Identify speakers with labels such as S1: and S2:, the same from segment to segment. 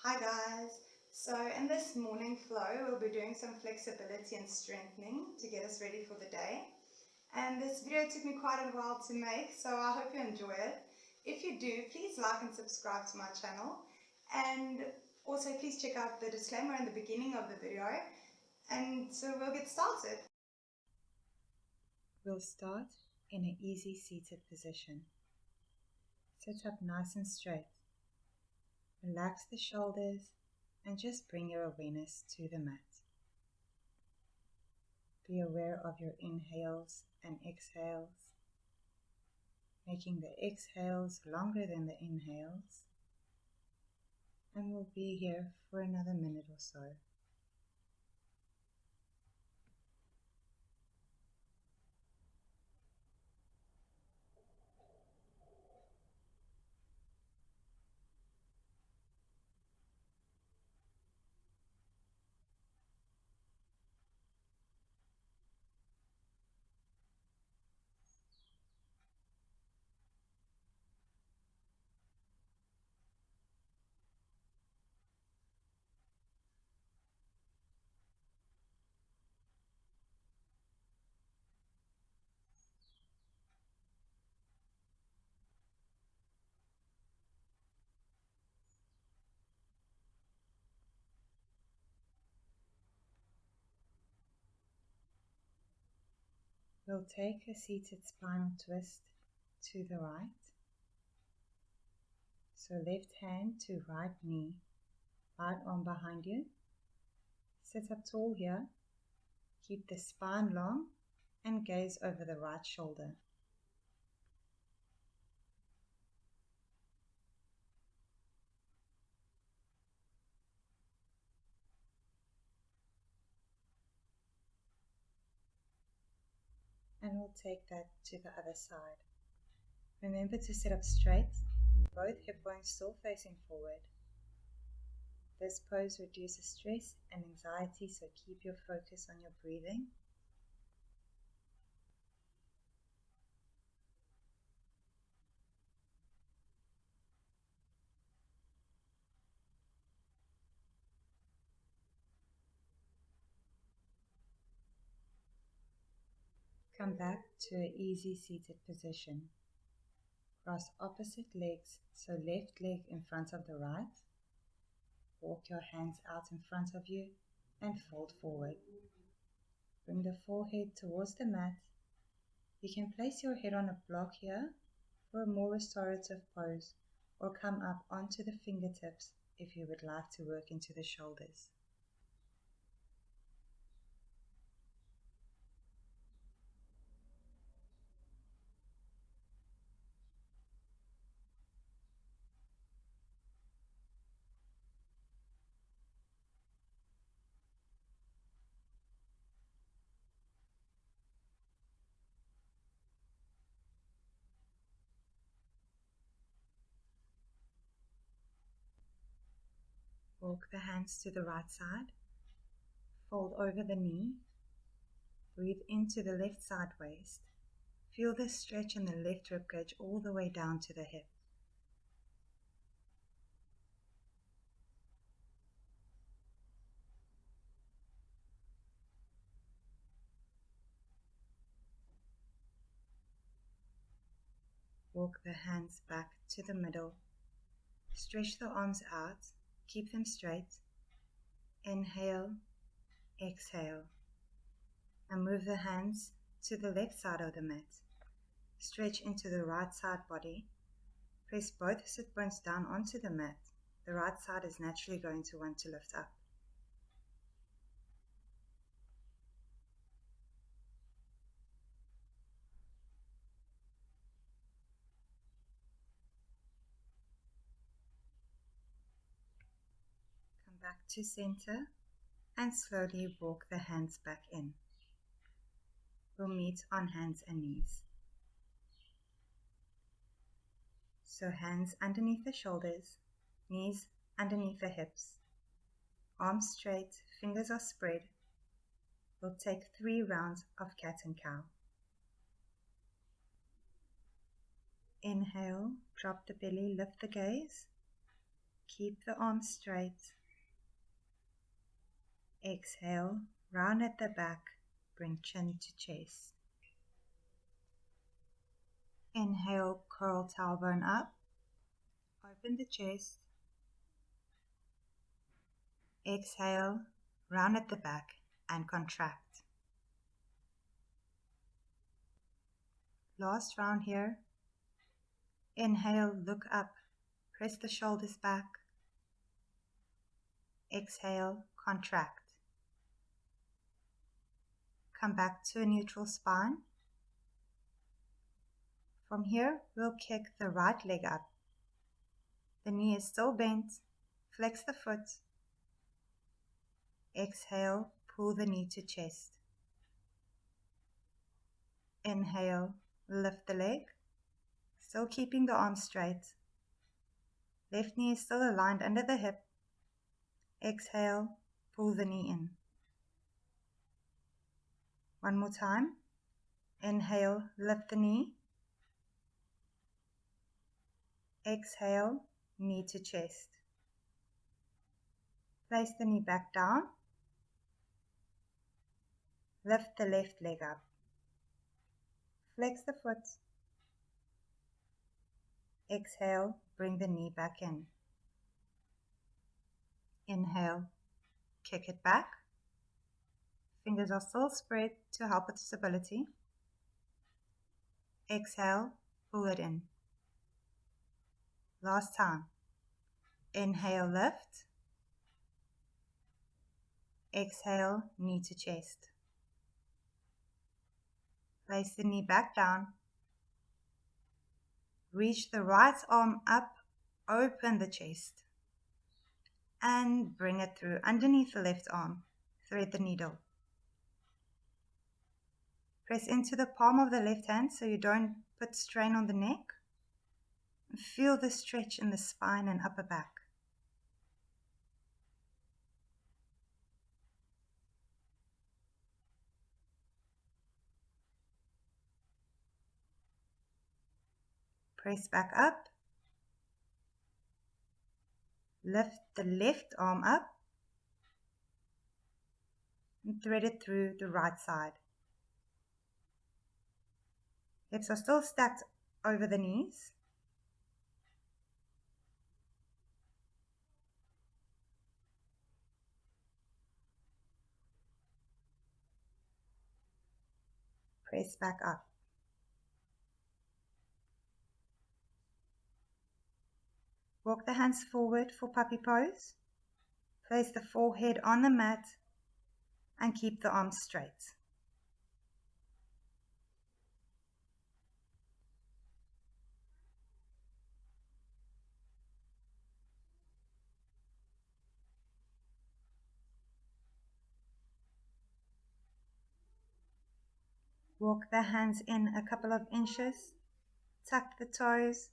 S1: Hi guys, so in this morning flow we'll be doing some flexibility and strengthening to get us ready for the day, and this video took me quite a while to make, so I hope you enjoy it. If you do, please like and subscribe to my channel, and also please check out the disclaimer in the beginning of the video, and so we'll get started. We'll start in an easy seated position. Sit up nice and straight. Relax the shoulders and just bring your awareness to the mat. Be aware of your inhales and exhales, making the exhales longer than the inhales, and we'll be here for another minute or so. We'll take a seated spinal twist to the right. So left hand to right knee, right arm behind you. Sit up tall here. Keep the spine long and gaze over the right shoulder. And we'll take that to the other side. Remember to sit up straight, both hip bones still facing forward. This pose reduces stress and anxiety, so keep your focus on your breathing. Come back to an easy seated position. Cross opposite legs, so left leg in front of the right. Walk your hands out in front of you and fold forward. Bring the forehead towards the mat. You can place your head on a block here for a more restorative pose, or come up onto the fingertips if you would like to work into the shoulders. Walk the hands to the right side, fold over the knee, breathe into the left side waist. Feel the stretch in the left ribcage all the way down to the hip. Walk the hands back to the middle. Stretch the arms out, keep them straight. Inhale, exhale, and move the hands to the left side of the mat. Stretch into the right side body. Press both sit bones down onto the mat. The right side is naturally going to want to lift up. Come back to center and slowly walk the hands back in. We'll meet on hands and knees. So hands underneath the shoulders, knees underneath the hips. Arms straight, fingers are spread. We'll take 3 rounds of cat and cow. Inhale, drop the belly, lift the gaze. Keep the arms straight. Exhale, round at the back, bring chin to chest. Inhale, curl tailbone up, open the chest. Exhale, round at the back and contract. Last round here. Inhale, look up, press the shoulders back. Exhale, contract. Come back to a neutral spine. From here, we'll kick the right leg up. The knee is still bent. Flex the foot. Exhale, pull the knee to chest. Inhale, lift the leg. Still keeping the arms straight. Left knee is still aligned under the hip. Exhale, pull the knee in. One more time. Inhale, lift the knee. Exhale, knee to chest. Place the knee back down. Lift the left leg up. Flex the foot. Exhale, bring the knee back in. Inhale, kick it back. Fingers are still spread to help with stability. Exhale, pull it in. Last time. Inhale, lift. Exhale, knee to chest. Place the knee back down. Reach the right arm up, open the chest. And bring it through underneath the left arm. Thread the needle. Press into the palm of the left hand so you don't put strain on the neck. Feel the stretch in the spine and upper back. Press back up. Lift the left arm up and thread it through the right side. Hips are still stacked over the knees. Press back up. Walk the hands forward for puppy pose. Place the forehead on the mat and keep the arms straight. Walk the hands in a couple of inches. Tuck the toes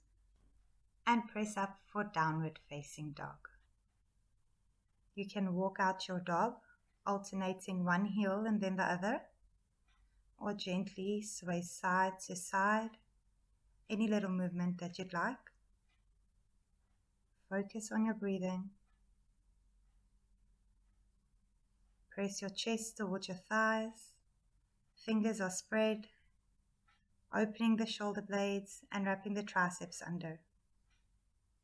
S1: and press up for downward facing dog. You can walk out your dog, alternating one heel and then the other, or gently sway side to side, any little movement that you'd like. Focus on your breathing. Press your chest towards your thighs. Fingers are spread, opening the shoulder blades and wrapping the triceps under.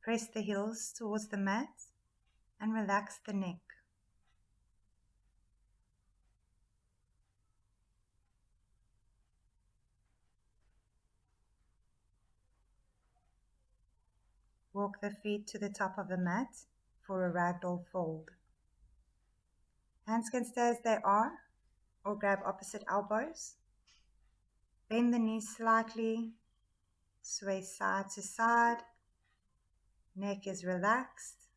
S1: Press the heels towards the mat and relax the neck. Walk the feet to the top of the mat for a Ragdoll Fold. Hands can stay as they are or grab opposite elbows. Bend the knees slightly, sway side to side. Neck is relaxed.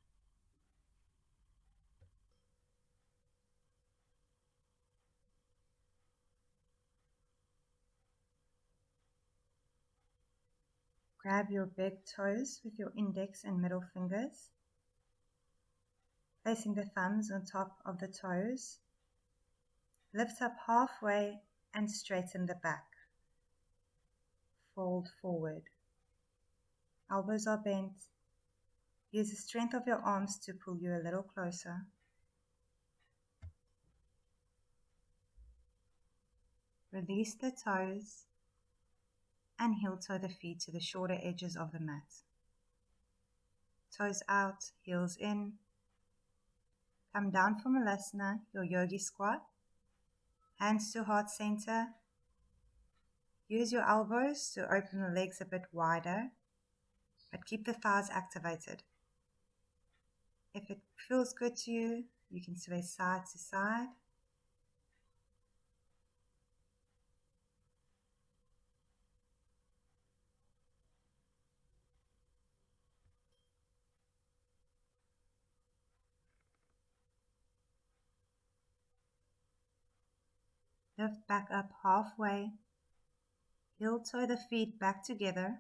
S1: Grab your big toes with your index and middle fingers, placing the thumbs on top of the toes. Lift up halfway and straighten the back. Fold forward. Elbows are bent. Use the strength of your arms to pull you a little closer. Release the toes and heel toe the feet to the shorter edges of the mat. Toes out, heels in. Come down from Malasana, your yogi squat. Hands to heart center. Use your elbows to open the legs a bit wider, but keep the thighs activated. If it feels good to you, you can sway side to side. Lift back up halfway. Heel toe the feet back together.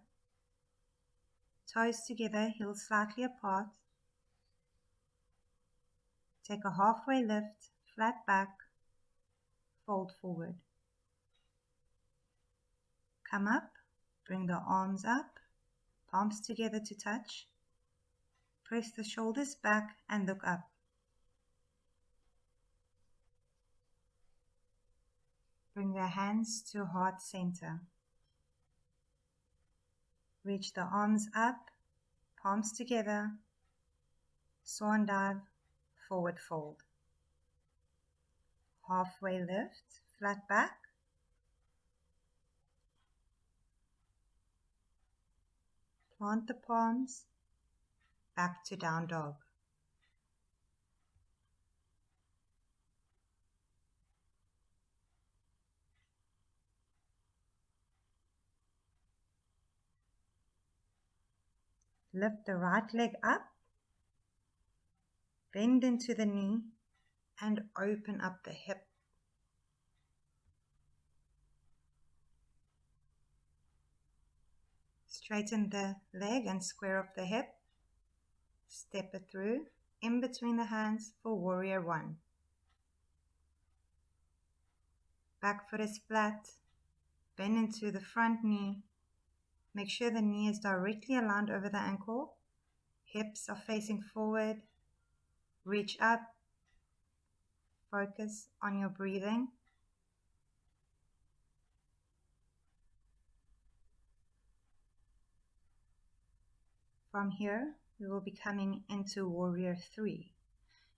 S1: Toes together, heels slightly apart. Take a halfway lift, flat back, fold forward. Come up, bring the arms up, palms together to touch. Press the shoulders back and look up. Bring the hands to heart center. Reach the arms up, palms together, swan dive, forward fold. Halfway lift, flat back. Plant the palms, back to down dog. Lift the right leg up, bend into the knee, and open up the hip. Straighten the leg and square up the hip. Step it through, in between the hands for warrior one. Back foot is flat, bend into the front knee. Make sure the knee is directly aligned over the ankle. Hips are facing forward. Reach up. Focus on your breathing. From here, we will be coming into warrior three.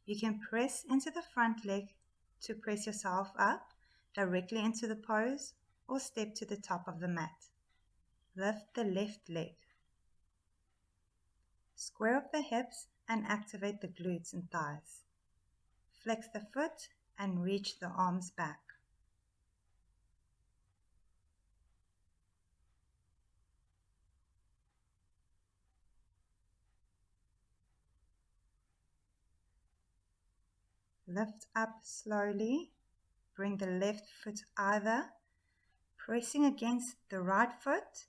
S1: You can press into the front leg to press yourself up directly into the pose, or step to the top of the mat. Lift the left leg. Square up the hips and activate the glutes and thighs. Flex the foot and reach the arms back. Lift up slowly. Bring the left foot either pressing against the right foot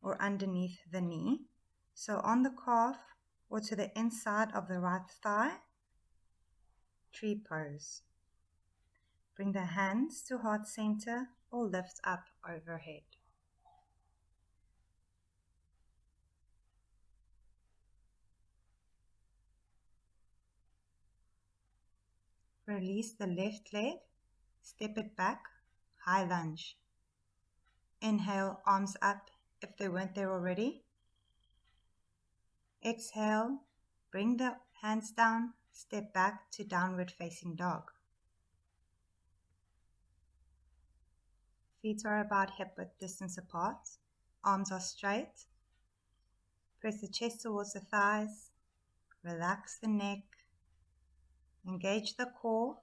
S1: or underneath the knee. So on the calf or to the inside of the right thigh. Tree pose. Bring the hands to heart center or lift up overhead. Release the left leg, step it back, high lunge. Inhale, arms up if they weren't there already. Exhale, bring the hands down, step back to downward facing dog. Feet are about hip width distance apart. Arms are straight. Press the chest towards the thighs. Relax the neck. Engage the core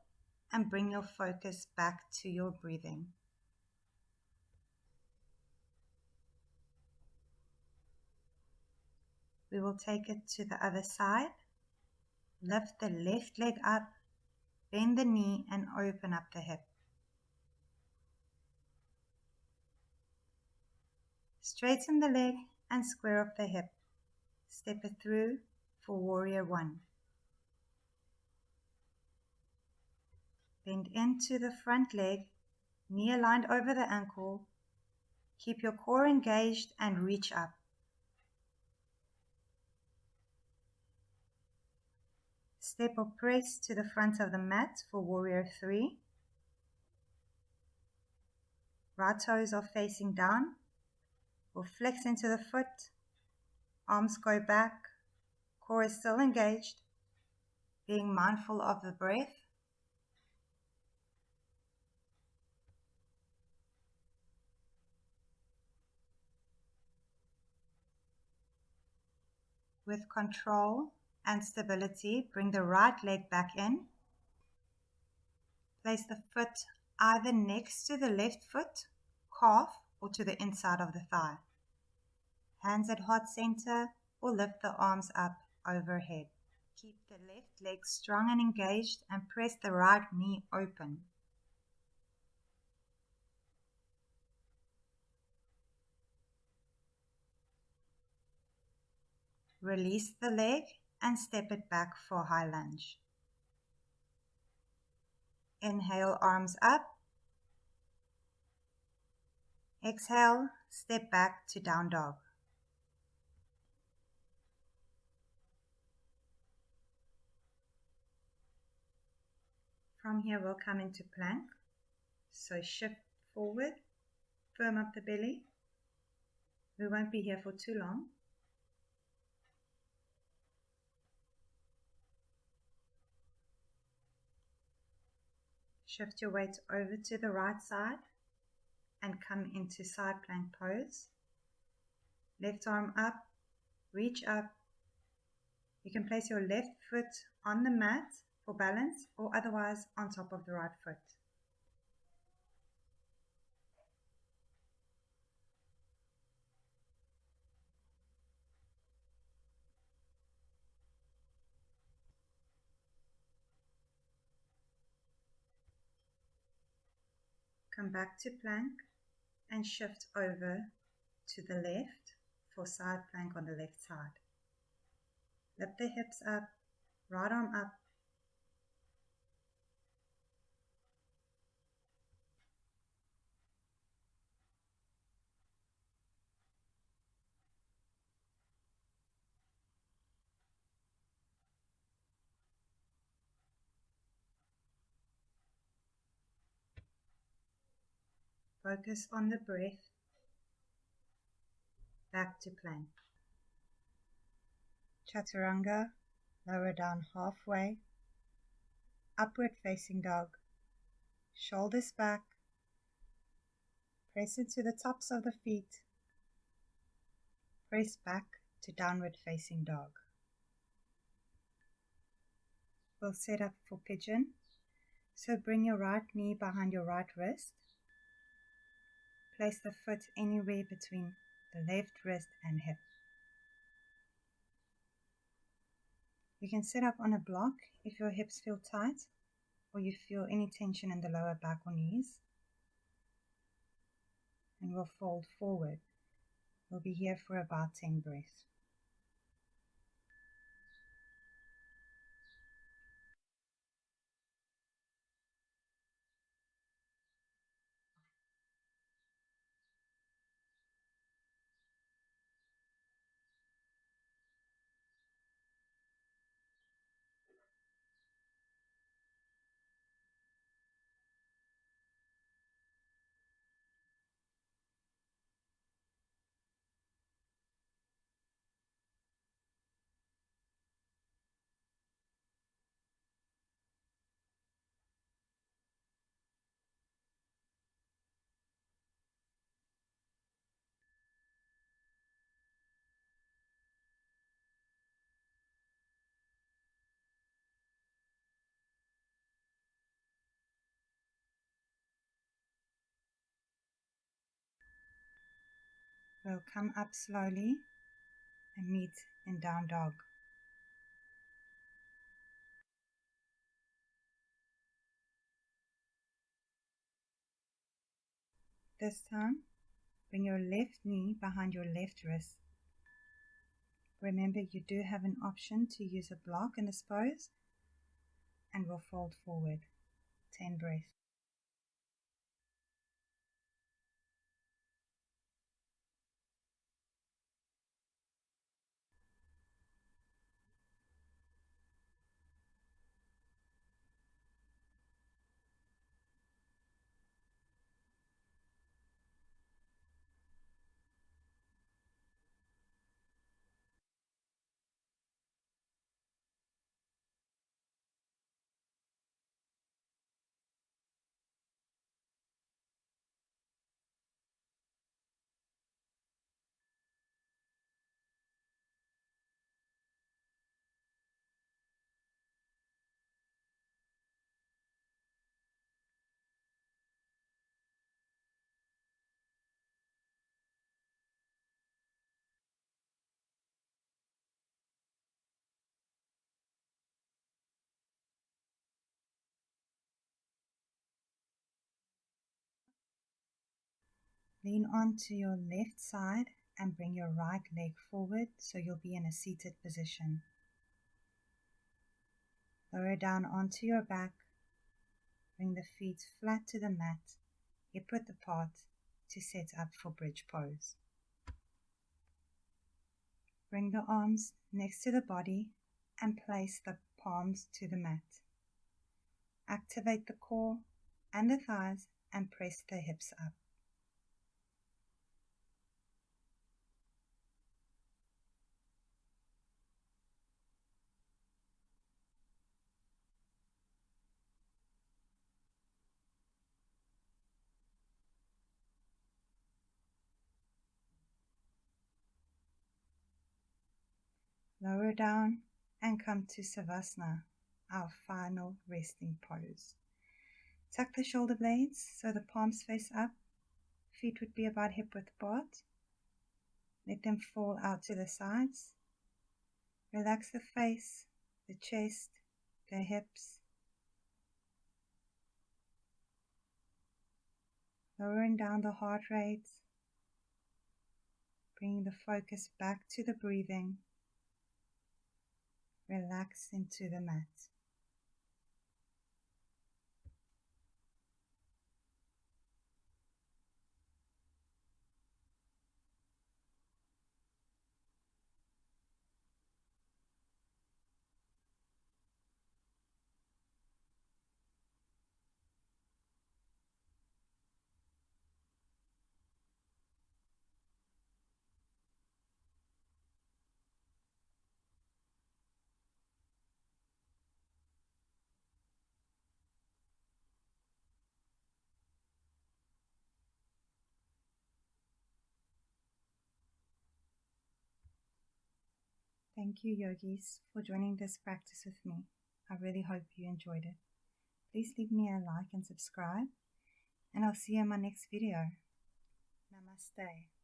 S1: and bring your focus back to your breathing. We will take it to the other side. Lift the left leg up, bend the knee and open up the hip. Straighten the leg and square up the hip. Step it through for warrior one. Bend into the front leg, knee aligned over the ankle. Keep your core engaged and reach up. Step or press to the front of the mat for Warrior 3. Right toes are facing down. We'll flex into the foot. Arms go back. Core is still engaged. Being mindful of the breath. With control and stability, bring the right leg back in. Place the foot either next to the left foot, calf, or to the inside of the thigh. Hands at heart center or lift the arms up overhead. Keep the left leg strong and engaged and press the right knee open. Release the leg and step it back for high lunge. Inhale, arms up. Exhale, step back to down dog. From here, we'll come into plank. So shift forward, firm up the belly. We won't be here for too long. Shift your weight over to the right side and come into side plank pose. Left arm up, reach up. You can place your left foot on the mat for balance or otherwise on top of the right foot. Come back to plank and shift over to the left for side plank on the left side. Lift the hips up, right arm up. Focus on the breath. Back to plank. Chaturanga, lower down halfway. Upward facing dog. Shoulders back. Press into the tops of the feet. Press back to downward facing dog. We'll set up for pigeon. So bring your right knee behind your right wrist. Place the foot anywhere between the left wrist and hip. You can sit up on a block if your hips feel tight or you feel any tension in the lower back or knees. And we'll fold forward. We'll be here for about 10 breaths. We'll come up slowly and meet in down dog. This time, bring your left knee behind your left wrist. Remember, you do have an option to use a block in this pose, and we'll fold forward. 10 breaths. Lean onto your left side and bring your right leg forward so you'll be in a seated position. Lower down onto your back. Bring the feet flat to the mat, hip width apart to set up for bridge pose. Bring the arms next to the body and place the palms to the mat. Activate the core and the thighs and press the hips up. Lower down and come to Savasana, our final resting pose. Tuck the shoulder blades so the palms face up. Feet would be about hip width apart. Let them fall out to the sides. Relax the face, the chest, the hips. Lowering down the heart rate. Bringing the focus back to the breathing. Relax into the mat. Thank you, yogis, for joining this practice with me. I really hope you enjoyed it. Please leave me a like and subscribe, and I'll see you in my next video. Namaste.